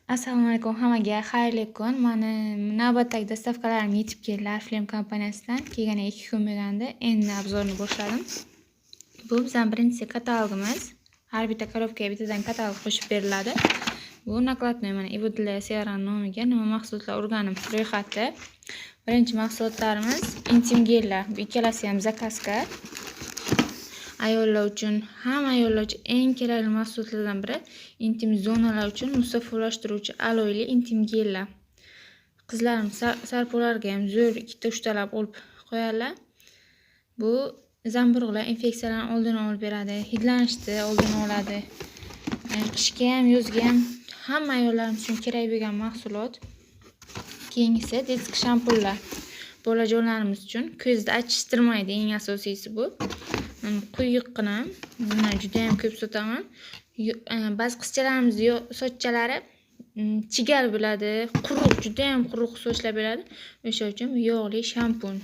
Assalomu alaykum hammaga, xayrli kun. Mani navbatdagi dastavkalarim yetib keldi Oriflame kompaniyasidan. Kelganiga 2 kun bo'lgandi. Endi obzorni boshladim. Bu bizning birinchi katalogimiz. Har bitta korobkaga bittadan katalog qo'shib beriladi. Bu nakladnoy mana Ibudilla Seran nomiga nima mahsulotlar urganim ro'yxati. Birinchi mahsulotlarimiz intim gellar. Bu ikkalasi ham zakazga. Ayollar uchun, hamma ayollar uchun eng kerakli mahsulotlardan biri intim zonalar uchun musaffolashtiruvchi aloyli intim gellar. Qizlarim sarpolarga ham zo'r 2-3 talab olib qo'yadilar. Bu zamburug'lar infeksiyalarning oldini olib beradi, hidlanishni oldini oladi. Qishga ham, yozga ham hamma ayollarimiz uchun kerak bo'lgan mahsulot. Keyingisi disk shampunlar. Bolajonlarimiz uchun ko'zni achishtirmaydi, eng asosiysi bu. Quyuqqina, buni juda ham ko'p sotaman. Ba'zi qizchalarimiz sochlari chigal bo'ladi, quruq, juda ham quruq sochlar bo'ladi. O'sha uchun yog'li shampun.